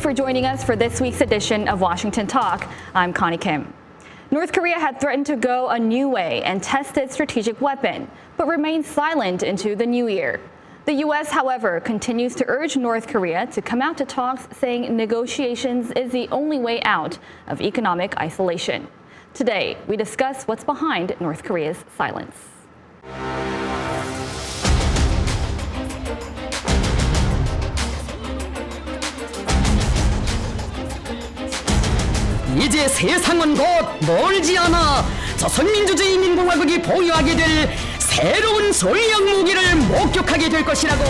for joining us for this week's edition of Washington Talk. I'm Connie Kim. North Korea had threatened to go a new way and test its strategic weapon, but remained silent into the new year. The U.S., however, continues to urge North Korea to come out to talks, saying negotiations is the only way out of economic isolation. Today, we discuss what's behind North Korea's silence. 이제 세상은 곧 멀지 않아 조선민주주의 인민공화국이 보유하게 될 새로운 전략무기를 목격하게 될 것이라고.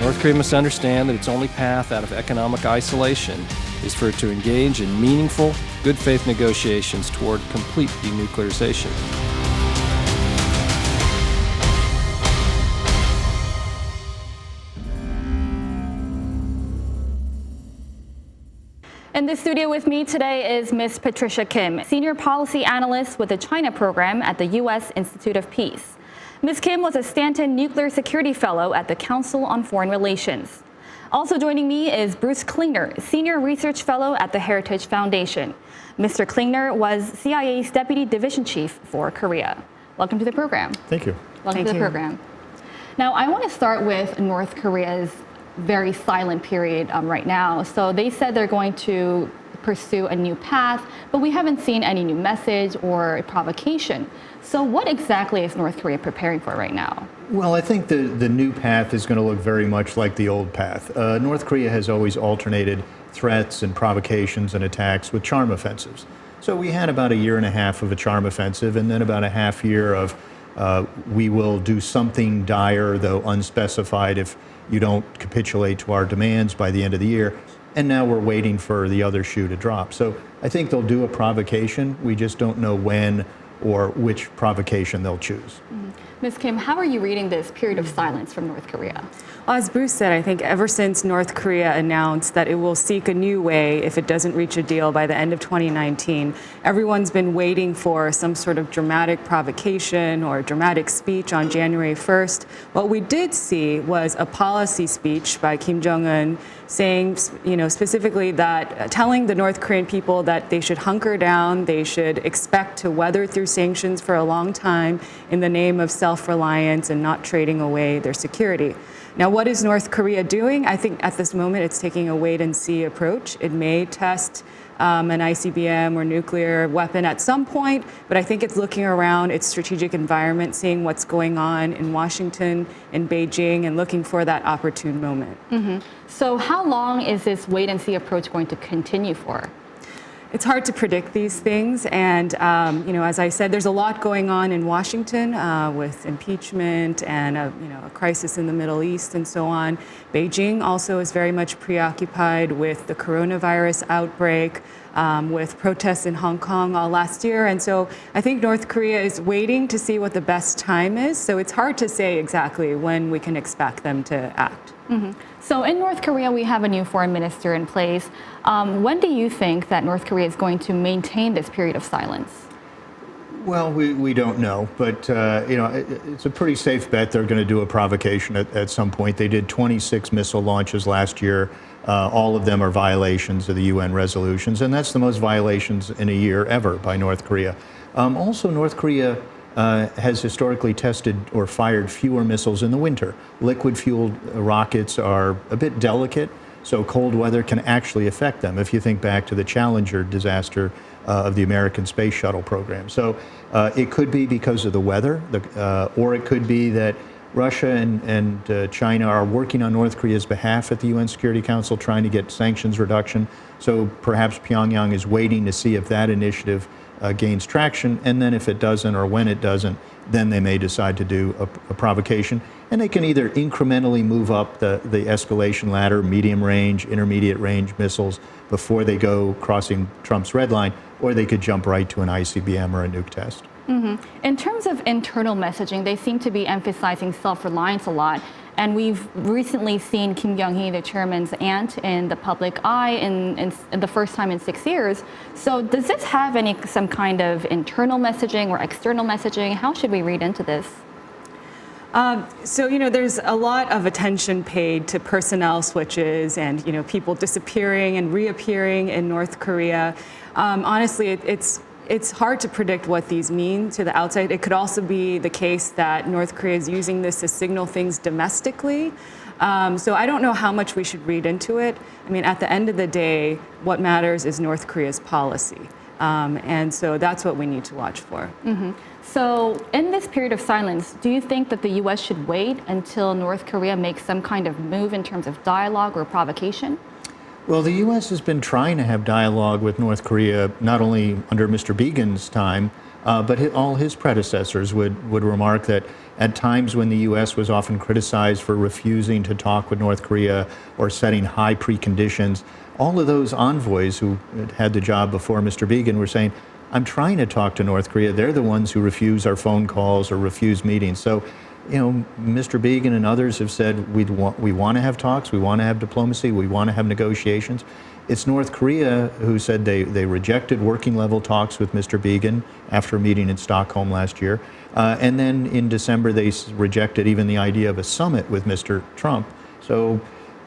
North Korea must understand that its only path out of economic isolation is for it to engage in meaningful, good faith negotiations toward complete denuclearization. In the studio with me today is Ms. Patricia Kim, Senior Policy Analyst with the China Program at the U.S. Institute of Peace. Ms. Kim was a Stanton Nuclear Security Fellow at the Council on Foreign Relations. Also joining me is Bruce Klingner, Senior Research Fellow at the Heritage Foundation. Mr. Klingner was CIA's Deputy Division Chief for Korea. Welcome to the program. Thank you. Welcome to the program. Now, I want to start with North Korea's very silent period right now. So they said they're going to pursue a new path, but we haven't seen any new message or provocation. So what exactly is North Korea preparing for right now? Well, I think the new path is going to look very much like the old path. North Korea has always alternated threats and provocations and attacks with charm offensives. So we had about a year and a half of a charm offensive and then about a half year of we will do something dire, though unspecified, if you don't capitulate to our demands by the end of the year. And now we're waiting for the other shoe to drop. So I think they'll do a provocation. We just don't know when or which provocation they'll choose. Ms. Kim, how are you reading this period of silence from North Korea? Well, as Bruce said, I think ever since North Korea announced that it will seek a new way if it doesn't reach a deal by the end of 2019, everyone's been waiting for some sort of dramatic provocation or dramatic speech on January 1st. What we did see was a policy speech by Kim Jong-un saying, specifically that telling the North Korean people that they should hunker down, they should expect to weather through sanctions for a long time in the name of self-reliance and not trading away their security. Now, what is North Korea doing? I think at this moment it's taking a wait-and-see approach. It may test an ICBM or nuclear weapon at some point, but I think it's looking around its strategic environment, seeing what's going on in Washington, in Beijing, and looking for that opportune moment. So how long is this wait-and-see approach going to continue for? It's hard to predict these things, and as I said, there's a lot going on in Washington with impeachment and a crisis in the Middle East and so on. Beijing also is very much preoccupied with the coronavirus outbreak, with protests in Hong Kong all last year, and so I think North Korea is waiting to see what the best time is. So it's hard to say exactly when we can expect them to act. So in North Korea, we have a new foreign minister in place. When do you think that North Korea is going to maintain this period of silence? Well, we don't know, but it's a pretty safe bet they're going to do a provocation at some point. They did 26 missile launches last year. All of them are violations of the UN resolutions, and that's the most violations in a year ever by North Korea. Also, North Korea has historically tested or fired fewer missiles in the winter. Liquid-fueled rockets are a bit delicate, so cold weather can actually affect them, if you think back to the Challenger disaster of the American space shuttle program. So it could be because of the weather, or it could be that Russia and China are working on North Korea's behalf at the UN Security Council, trying to get sanctions reduction. So perhaps Pyongyang is waiting to see if that initiative gains traction, and then if it doesn't or when it doesn't, then they may decide to do a provocation. And they can either incrementally move up the escalation ladder, medium range, intermediate range missiles before they go crossing Trump's red line, or they could jump right to an ICBM or a nuke test. In terms of internal messaging, they seem to be emphasizing self-reliance a lot. And we've recently seen Kim Young-hee, the chairman's aunt, in the public eye in the first time in 6 years. So does this have some kind of internal messaging or external messaging? How should we read into this? There's a lot of attention paid to personnel switches and, people disappearing and reappearing in North Korea. Honestly, it's hard to predict what these mean to the outside. It could also be the case that North Korea is using this to signal things domestically. So I don't know how much we should read into it. I mean, at the end of the day, what matters is North Korea's policy. And so that's what we need to watch for. So in this period of silence, do you think that the U.S. should wait until North Korea makes some kind of move in terms of dialogue or provocation? Well, the U.S. has been trying to have dialogue with North Korea, not only under Mr. Begin's time, but all his predecessors would remark that at times when the U.S. was often criticized for refusing to talk with North Korea or setting high preconditions, all of those envoys who had the job before Mr. Begin were saying, I'm trying to talk to North Korea. They're the ones who refuse our phone calls or refuse meetings. So, Mr. Begin and others have said we want to have talks, we want to have diplomacy, we want to have negotiations. It's North Korea who said they rejected working level talks with Mr. Begin after a meeting in Stockholm last year. And then in December, they rejected even the idea of a summit with Mr. Trump. So,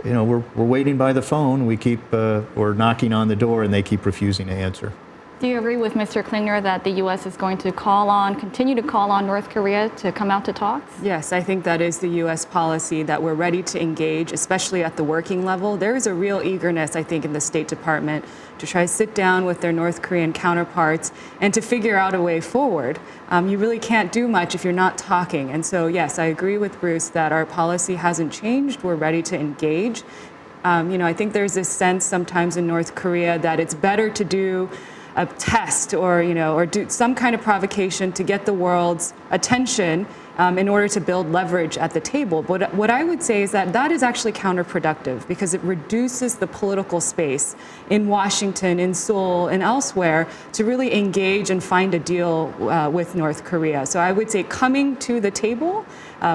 we're waiting by the phone. We're knocking on the door and they keep refusing to answer. Do you agree with Mr. Klingner that the U.S. is going to continue to call on North Korea to come out to talks? Yes, I think that is the U.S. policy, that we're ready to engage, especially at the working level. There is a real eagerness, I think, in the State Department to try to sit down with their North Korean counterparts and to figure out a way forward. You really can't do much if you're not talking. And so, yes, I agree with Bruce that our policy hasn't changed. We're ready to engage. I think there's this sense sometimes in North Korea that it's better to do a test or do some kind of provocation to get the world's attention in order to build leverage at the table. But what I would say is that is actually counterproductive because it reduces the political space in Washington, in Seoul, and elsewhere to really engage and find a deal with North Korea. So I would say coming to the table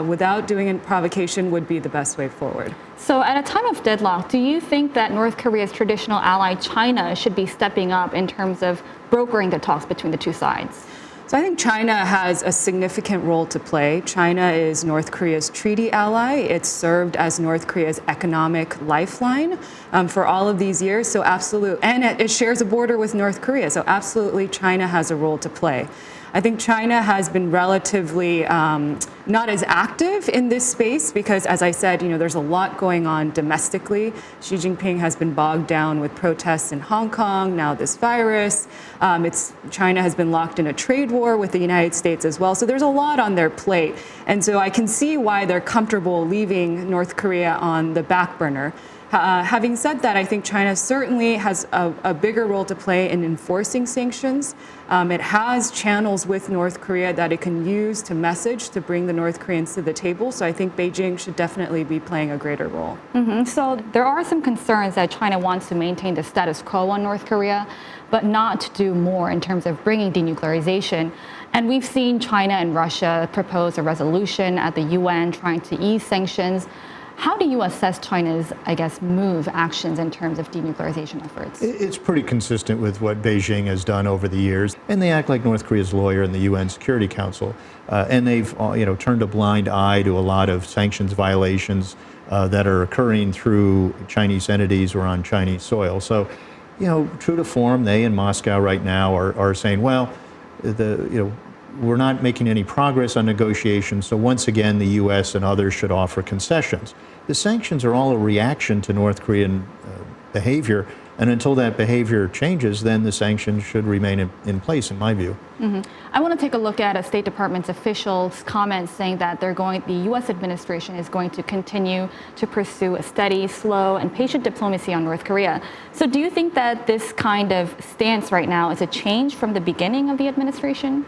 without doing a provocation would be the best way forward. So at a time of deadlock, do you think that North Korea's traditional ally, China, should be stepping up in terms of brokering the talks between the two sides? So I think China has a significant role to play. China is North Korea's treaty ally. It's served as North Korea's economic lifeline for all of these years. So absolutely, and it shares a border with North Korea. So absolutely, China has a role to play. I think China has been relatively not as active in this space because, as I said, there's a lot going on domestically. Xi Jinping has been bogged down with protests in Hong Kong, now this virus. China has been locked in a trade war with the United States as well. So there's a lot on their plate. And so I can see why they're comfortable leaving North Korea on the back burner. Having said that, I think China certainly has a bigger role to play in enforcing sanctions. It has channels with North Korea that it can use to message to bring the North Koreans to the table. So I think Beijing should definitely be playing a greater role. So there are some concerns that China wants to maintain the status quo on North Korea, but not to do more in terms of bringing denuclearization. And we've seen China and Russia propose a resolution at the UN trying to ease sanctions. How do you assess China's, actions in terms of denuclearization efforts? It's pretty consistent with what Beijing has done over the years. And they act like North Korea's lawyer in the UN Security Council. And they've, turned a blind eye to a lot of sanctions violations that are occurring through Chinese entities or on Chinese soil. So, true to form, they in Moscow right now are saying, well, we're not making any progress on negotiations, so once again, the U.S. and others should offer concessions. The sanctions are all a reaction to North Korean behavior, and until that behavior changes, then the sanctions should remain in place, in my view. I want to take a look at a State Department's official's comments saying that the U.S. administration is going to continue to pursue a steady, slow, and patient diplomacy on North Korea. So do you think that this kind of stance right now is a change from the beginning of the administration?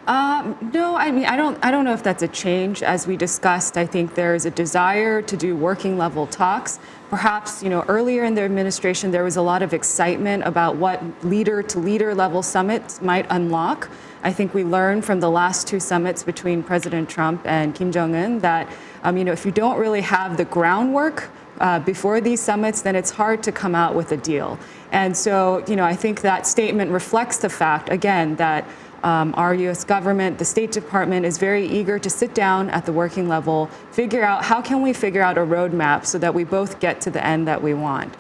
No, I mean, I don't know if that's a change. As we discussed, I think there is a desire to do working level talks. Perhaps, earlier in the administration, there was a lot of excitement about what leader to leader level summits might unlock. I think we learned from the last two summits between President Trump and Kim Jong-un that, if you don't really have the groundwork before these summits, then it's hard to come out with a deal. And so, I think that statement reflects the fact, again, that our U.S. government, the State Department, is very eager to sit down at the working level, figure out how can we figure out a roadmap so that we both get to the end that we want.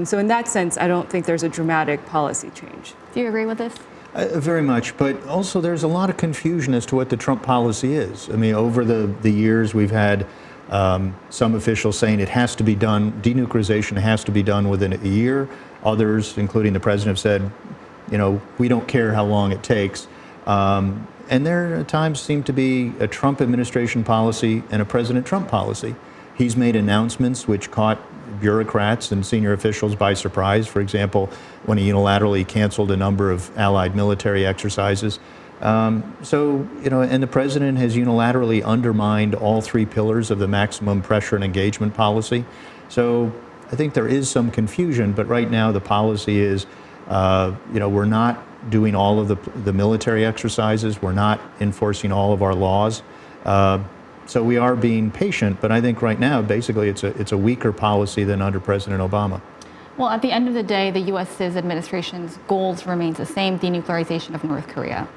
So in that sense, I don't think there's a dramatic policy change. Do you agree with this? Very much, but also there's a lot of confusion as to what the Trump policy is. I mean, over the years, we've had some officials saying it has to be done, denuclearization has to be done within a year. Others, including the president, have said, we don't care how long it takes. And there at times seem to be a Trump administration policy and a President Trump policy. He's made announcements which caught bureaucrats and senior officials by surprise. For example, when he unilaterally canceled a number of allied military exercises. And the president has unilaterally undermined all three pillars of the maximum pressure and engagement policy. So I think there is some confusion, but right now the policy is, we're not doing all of the military exercises. We're not enforcing all of our laws. So we are being patient, but I think right now, basically, it's a weaker policy than under President Obama. Well, at the end of the day, the U.S.'s administration's goals remains the same, denuclearization of North Korea.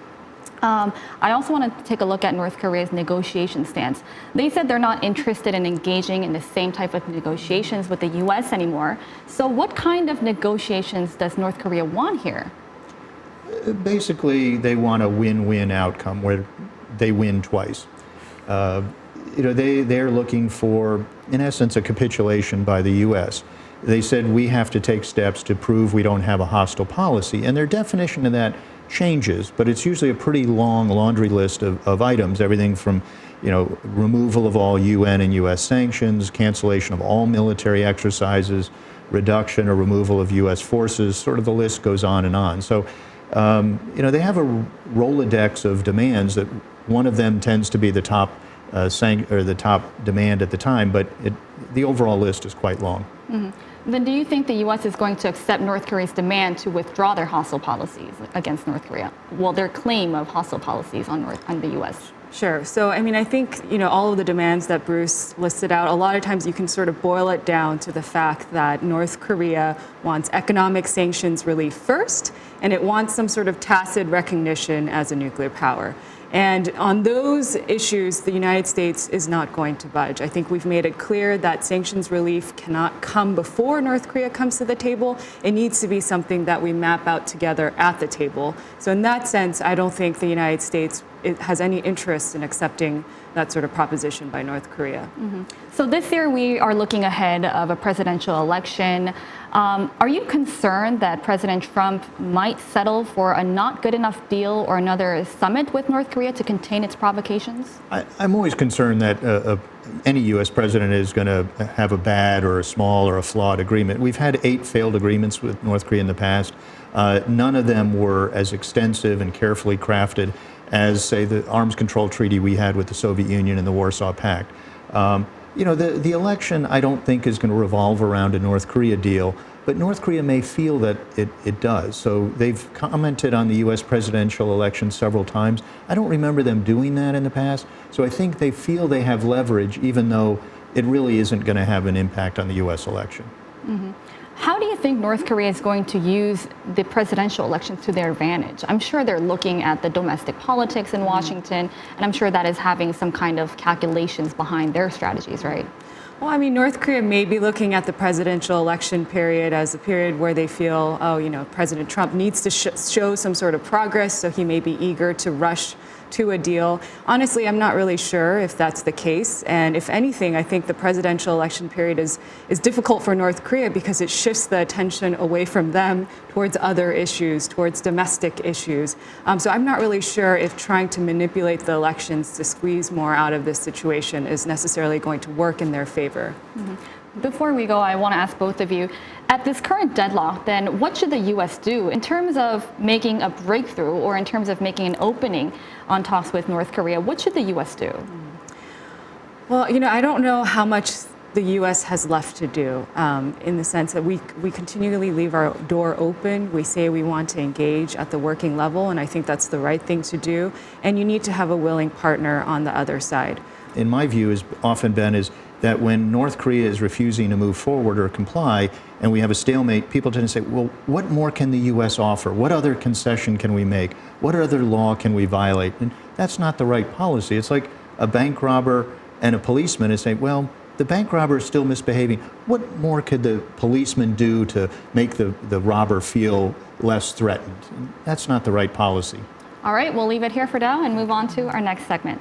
I also want to take a look at North Korea's negotiation stance. They said they're not interested in engaging in the same type of negotiations with the U.S. anymore. So what kind of negotiations does North Korea want here? Basically, they want a win-win outcome where they win twice. They're looking for, in essence, a capitulation by the U.S. They said we have to take steps to prove we don't have a hostile policy, and their definition of that changes, but it's usually a pretty long laundry list of items, everything from, removal of all UN and US sanctions, cancellation of all military exercises, reduction or removal of US forces, sort of the list goes on and on. So, they have a Rolodex of demands that one of them tends to be the top the top demand at the time, but the overall list is quite long. Mm-hmm. Then do you think the U.S. is going to accept North Korea's demand to withdraw their hostile policies against North Korea? Well, their claim of hostile policies on the U.S. Sure. So, I think, all of the demands that Bruce listed out, a lot of times you can sort of boil it down to the fact that North Korea wants economic sanctions relief first, and it wants some sort of tacit recognition as a nuclear power. And on those issues, the United States is not going to budge. I think we've made it clear that sanctions relief cannot come before North Korea comes to the table. It needs to be something that we map out together at the table. So in that sense, I don't think the United States has any interest in accepting that sort of proposition by North Korea. Mm-hmm. So this year we are looking ahead of a presidential election. Are you concerned that President Trump might settle for a not good enough deal or another summit with North Korea to contain its provocations? I'm always concerned that any U.S. president is going to have a bad or a small or a flawed agreement. We've had 8 failed agreements with North Korea in the past. None of them were as extensive and carefully crafted as, say, the arms control treaty we had with the Soviet Union and the Warsaw Pact. The election, I don't think, is going to revolve around a North Korea deal, but North Korea may feel that it does. So they've commented on the U.S. presidential election several times. I don't remember them doing that in the past. So I think they feel they have leverage, even though it really isn't going to have an impact on the U.S. election. Mm-hmm. How do you think North Korea is going to use the presidential elections to their advantage? I'm sure they're looking at the domestic politics in Washington, and I'm sure that is having some kind of calculations behind their strategies, right? Well, North Korea may be looking at the presidential election period as a period where they feel, President Trump needs to show some sort of progress, so he may be eager to rush to a deal. Honestly, I'm not really sure if that's the case. And if anything, I think the presidential election period is difficult for North Korea because it shifts the attention away from them towards other issues, towards domestic issues. So I'm not really sure if trying to manipulate the elections to squeeze more out of this situation is necessarily going to work in their favor. Mm-hmm. Before we go, I want to ask both of you, at this current deadlock, then what should the U.S. do in terms of making a breakthrough or in terms of making an opening on talks with North Korea? What should the U.S. do? Well, I don't know how much the U.S. has left to do in the sense that we continually leave our door open. We say we want to engage at the working level, and I think that's the right thing to do. And you need to have a willing partner on the other side. In my view, has often been is that when North Korea is refusing to move forward or comply, and we have a stalemate, people tend to say, well, what more can the U.S. offer? What other concession can we make? What other law can we violate? And that's not the right policy. It's like a bank robber and a policeman is saying, well, the bank robber is still misbehaving. What more could the policeman do to make the robber feel less threatened? And that's not the right policy. All right, we'll leave it here for now and move on to our next segment.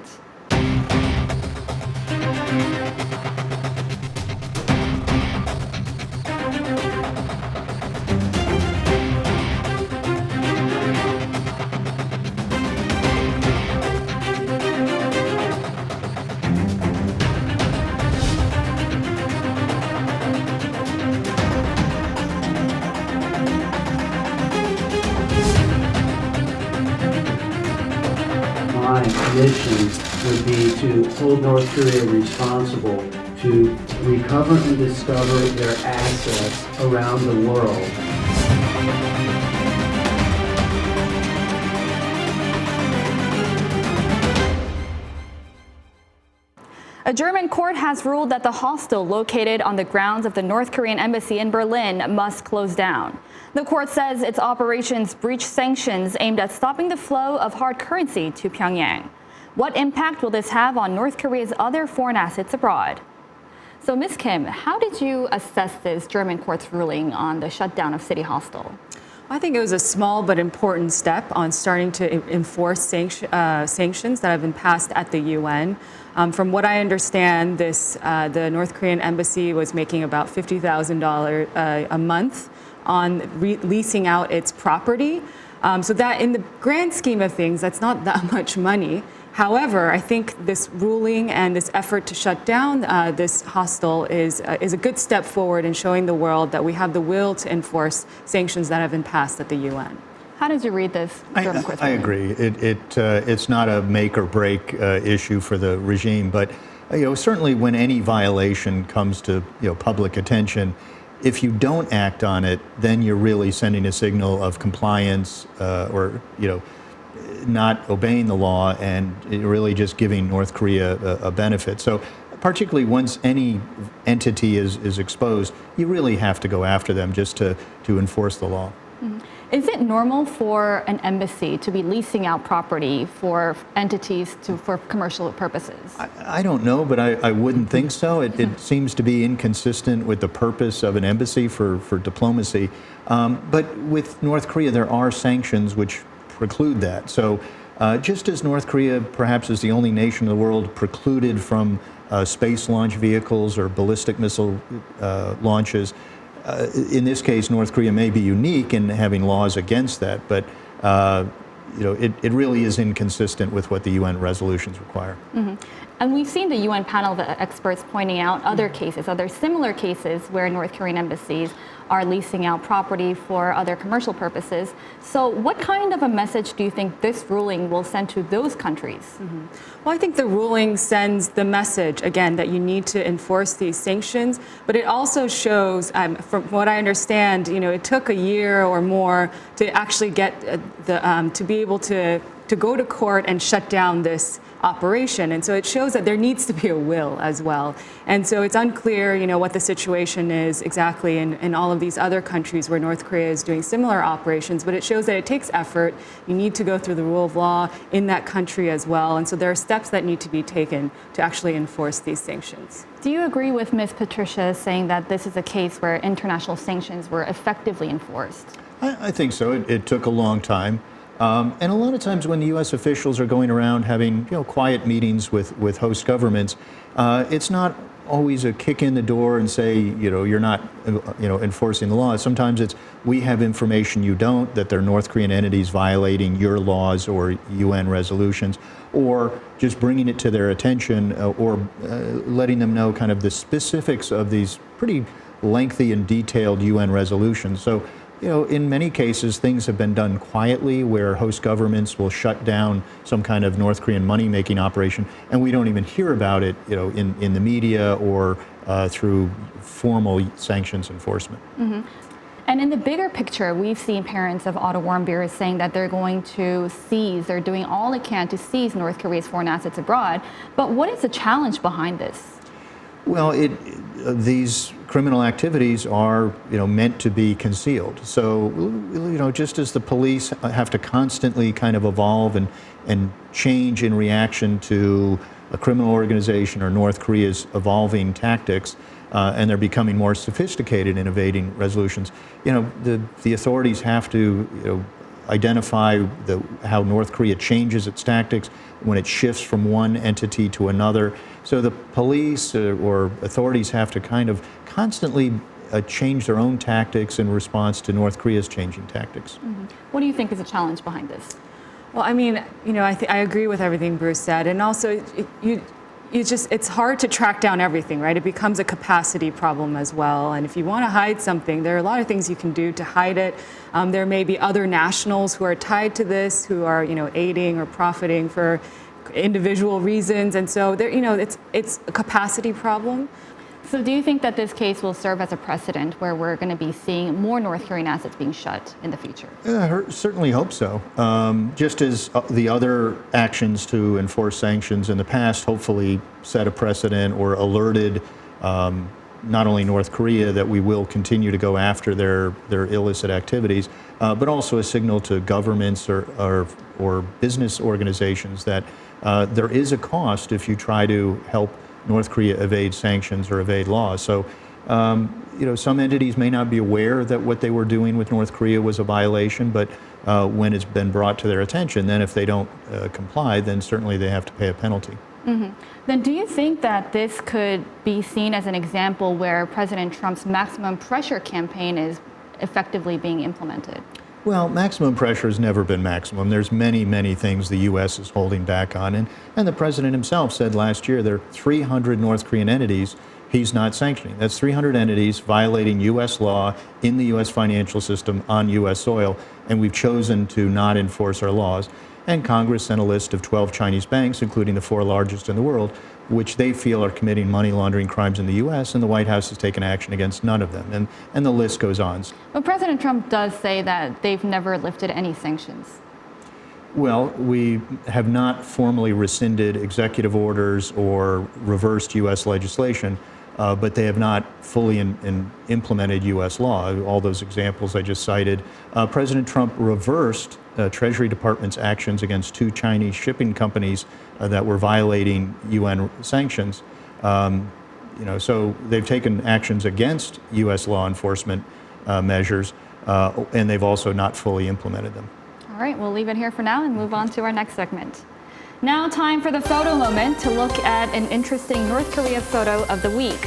My mission would be to hold North Korea responsible to recover and discover their assets around the world. A German court has ruled that the hostel located on the grounds of the North Korean embassy in Berlin must close down. The court says its operations breach sanctions aimed at stopping the flow of hard currency to Pyongyang. What impact will this have on North Korea's other foreign assets abroad? So, Ms. Kim, how did you assess this German court's ruling on the shutdown of City Hostel? I think it was a small but important step on starting to enforce sanctions that have been passed at the UN. From what I understand, the North Korean embassy was making about $50,000 a month on leasing out its property. So that in the grand scheme of things, that's not that much money. However, I think this ruling and this effort to shut down this hostel is a good step forward in showing the world that we have the will to enforce sanctions that have been passed at the UN. How did you read this German court's I ruling? agree. It's not a make or break issue for the regime, but certainly when any violation comes to public attention, if you don't act on it, then you're really sending a signal of compliance or not obeying the law and really just giving North Korea a benefit. So particularly once any entity is exposed, you really have to go after them just to enforce the law. Mm-hmm. Is it normal for an embassy to be leasing out property for entities for commercial purposes? I don't know, but I wouldn't think so. It seems to be inconsistent with the purpose of an embassy for diplomacy. But with North Korea, there are sanctions which preclude that. So just as North Korea perhaps is the only nation in the world precluded from space launch vehicles or ballistic missile launches, in this case, North Korea may be unique in having laws against that, but it really is inconsistent with what the UN resolutions require. Mm-hmm. And we've seen the UN panel of experts pointing out other cases, other similar cases where North Korean embassies are leasing out property for other commercial purposes. So what kind of a message do you think this ruling will send to those countries? Mm-hmm. Well, I think the ruling sends the message, again, that you need to enforce these sanctions, but it also shows, from what I understand, it took a year or more to actually get to be able to go to court and shut down this operation. And so it shows that there needs to be a will as well. And so it's unclear, what the situation is exactly in all of these other countries where North Korea is doing similar operations, but it shows that it takes effort. You need to go through the rule of law in that country as well. And so there are steps that need to be taken to actually enforce these sanctions. Do you agree with Ms. Patricia saying that this is a case where international sanctions were effectively enforced? I think so. It took a long time. And a lot of times when the U.S. officials are going around having quiet meetings with host governments, it's not always a kick in the door and say, you're not, enforcing the law. Sometimes it's, we have information you don't, that there are North Korean entities violating your laws or UN resolutions, or just bringing it to their attention or letting them know kind of the specifics of these pretty lengthy and detailed UN resolutions. So, in many cases, things have been done quietly where host governments will shut down some kind of North Korean money-making operation, and we don't even hear about it, in the media or through formal sanctions enforcement. Mm-hmm. And in the bigger picture, we've seen parents of Otto Warmbier saying that they're going to seize, they're doing all they can to seize North Korea's foreign assets abroad. But what is the challenge behind this? Well, these criminal activities are, meant to be concealed. So, just as the police have to constantly kind of evolve and change in reaction to a criminal organization or North Korea's evolving tactics, and they're becoming more sophisticated in evading resolutions, the authorities have to, identify how North Korea changes its tactics when it shifts from one entity to another. So the police or authorities have to kind of constantly change their own tactics in response to North Korea's changing tactics. Mm-hmm. What do you think is the challenge behind this? Well, I mean, I agree with everything Bruce said, and also it's hard to track down everything, right? It becomes a capacity problem as well. And if you want to hide something, there are a lot of things you can do to hide it. There may be other nationals who are tied to this, who are, aiding or profiting for individual reasons. And so there, it's a capacity problem. So do you think that this case will serve as a precedent where we're going to be seeing more North Korean assets being shut in the future? Yeah, I certainly hope so. Just as the other actions to enforce sanctions in the past hopefully set a precedent or alerted not only North Korea that we will continue to go after their illicit activities, but also a signal to governments or business organizations that there is a cost if you try to help North Korea evade sanctions or evade laws. So, some entities may not be aware that what they were doing with North Korea was a violation, but when it's been brought to their attention, then if they don't comply, then certainly they have to pay a penalty. Mm-hmm. Then do you think that this could be seen as an example where President Trump's maximum pressure campaign is effectively being implemented? Well, maximum pressure has never been maximum. There's many, many things the U.S. is holding back on. And the president himself said last year there are 300 North Korean entities he's not sanctioning. That's 300 entities violating U.S. law in the U.S. financial system on U.S. soil, and we've chosen to not enforce our laws. And Congress sent a list of 12 Chinese banks, including the 4 largest in the world, which they feel are committing money laundering crimes in the U.S., and the White House has taken action against none of them. And the list goes on. But President Trump does say that they've never lifted any sanctions. Well, we have not formally rescinded executive orders or reversed U.S. legislation, but they have not fully implemented U.S. law. All those examples I just cited. President Trump reversed Treasury Department's actions against 2 Chinese shipping companies that were violating UN sanctions. So they've taken actions against U.S. law enforcement measures, and they've also not fully implemented them. All right, we'll leave it here for now and move on to our next segment. Now time for the photo moment to look at an interesting North Korea photo of the week.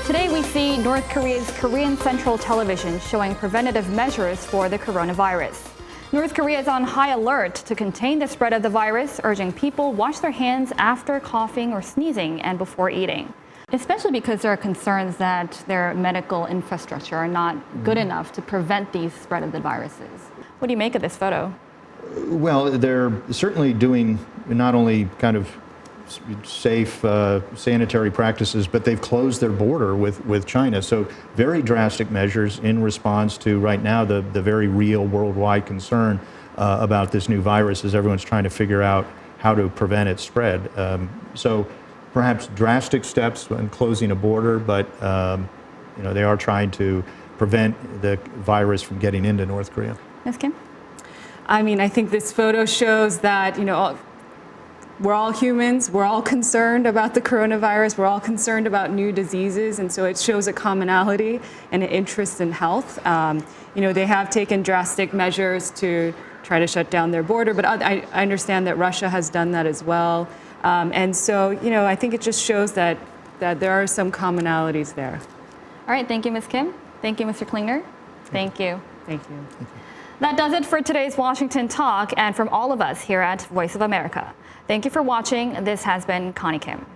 Today we see North Korea's Korean Central Television showing preventative measures for the coronavirus. North Korea is on high alert to contain the spread of the virus, urging people wash their hands after coughing or sneezing and before eating, especially because there are concerns that their medical infrastructure are not good enough to prevent the spread of the viruses. What do you make of this photo? Well, they're certainly doing not only kind of safe sanitary practices, but they've closed their border with China. So very drastic measures in response to right now the very real worldwide concern about this new virus as everyone's trying to figure out how to prevent its spread. So perhaps drastic steps in closing a border, but they are trying to prevent the virus from getting into North Korea. Ms. Kim? I mean, I think this photo shows that, we're all humans, we're all concerned about the coronavirus, we're all concerned about new diseases, and so it shows a commonality and an interest in health. They have taken drastic measures to try to shut down their border, but I understand that Russia has done that as well. And so, I think it just shows that that there are some commonalities there. All right, thank you, Ms. Kim. Thank you, Mr. Klingner. Thank you. Thank you. That does it for today's Washington Talk and from all of us here at Voice of America. Thank you for watching. This has been Connie Kim.